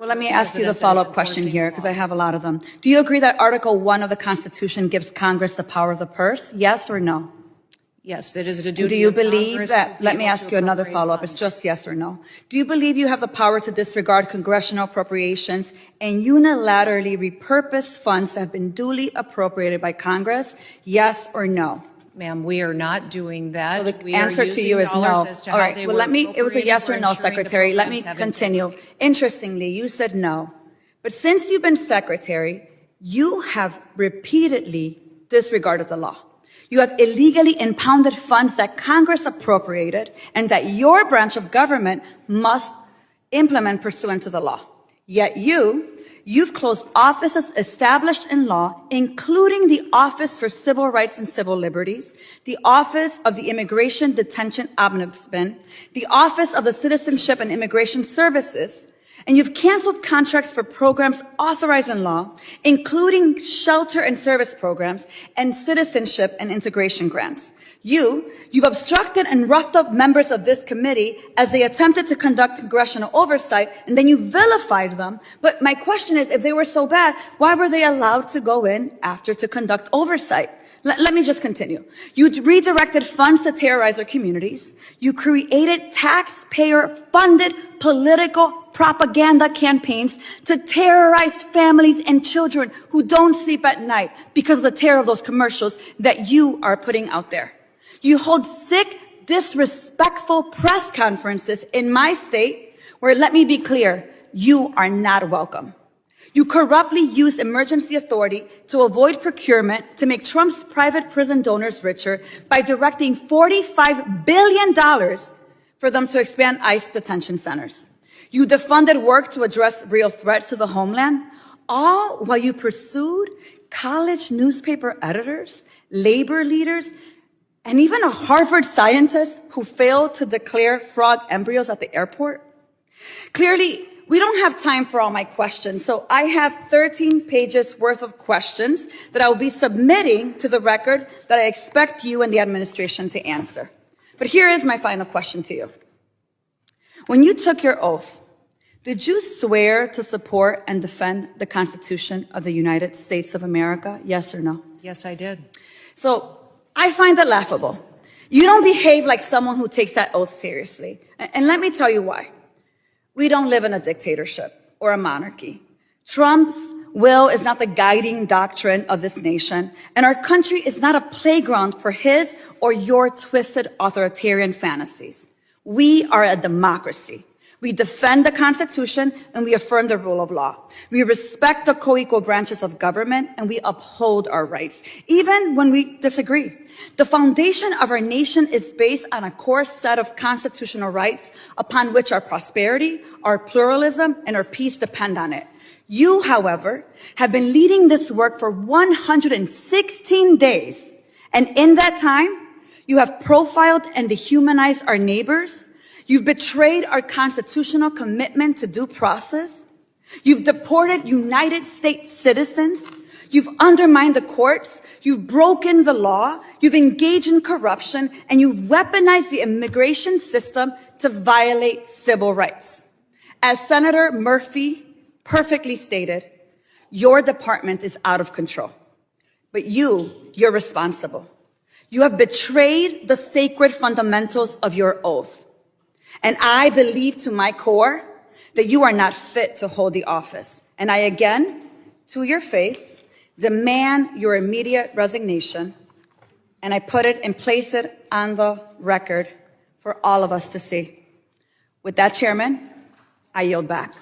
Well, let me ask you the follow-up question here, because I have a lot of them. Do you agree that Article 1 of the Constitution gives Congress the power of the purse? Yes or no? Yes, that is a duty. Do you believe that, let me ask you another follow-up, it's just yes or no. Do you believe you have the power to disregard congressional appropriations and unilaterally repurpose funds that have been duly appropriated by Congress? Yes or no? Ma'am, we are not doing that. So the answer to you is no. All right, well, it was a yes or no, Secretary. Let me continue. Interestingly, you said no. But since you've been Secretary, you have repeatedly disregarded the law. You have illegally impounded funds that Congress appropriated and that your branch of government must implement pursuant to the law. Yet you've closed offices established in law, including the Office for Civil Rights and Civil Liberties, the Office of the Immigration Detention Ombudsman, the Office of the Citizenship and Immigration Services, and you've canceled contracts for programs authorized in law, including shelter and service programs and citizenship and integration grants. You've obstructed and roughed up members of this committee as they attempted to conduct congressional oversight, and then you vilified them. But my question is, if they were so bad, why were they allowed to go in after to conduct oversight? Let me just continue. You redirected funds to terrorize our communities. You created taxpayer-funded political propaganda campaigns to terrorize families and children who don't sleep at night because of the terror of those commercials that you are putting out there. You hold sick, disrespectful press conferences in my state where, let me be clear, you are not welcome. You corruptly used emergency authority to avoid procurement to make Trump's private prison donors richer by directing $45 billion for them to expand ICE detention centers. You defunded work to address real threats to the homeland, all while you pursued college newspaper editors, labor leaders, and even a Harvard scientist who failed to declare frog embryos at the airport. Clearly, we don't have time for all my questions, so I have 13 pages worth of questions that I will be submitting to the record that I expect you and the administration to answer. But here is my final question to you. When you took your oath, did you swear to support and defend the Constitution of the United States of America? Yes or no? Yes, I did. So I find it laughable. You don't behave like someone who takes that oath seriously. And let me tell you why. We don't live in a dictatorship or a monarchy. Trump's will is not the guiding doctrine of this nation, and our country is not a playground for his or your twisted authoritarian fantasies. We are a democracy. We defend the Constitution and we affirm the rule of law. We respect the co-equal branches of government and we uphold our rights, even when we disagree. The foundation of our nation is based on a core set of constitutional rights upon which our prosperity, our pluralism, and our peace depend on it. You, however, have been leading this work for 116 days. And in that time, you have profiled and dehumanized our neighbors. You've betrayed our constitutional commitment to due process. You've deported United States citizens. You've undermined the courts. You've broken the law. You've engaged in corruption, and you've weaponized the immigration system to violate civil rights. As Senator Murphy perfectly stated, your department is out of control. But you're responsible. You have betrayed the sacred fundamentals of your oath. And I believe to my core that you are not fit to hold the office. And I again, to your face, demand your immediate resignation. And I put it and place it on the record for all of us to see. With that, Chairman, I yield back.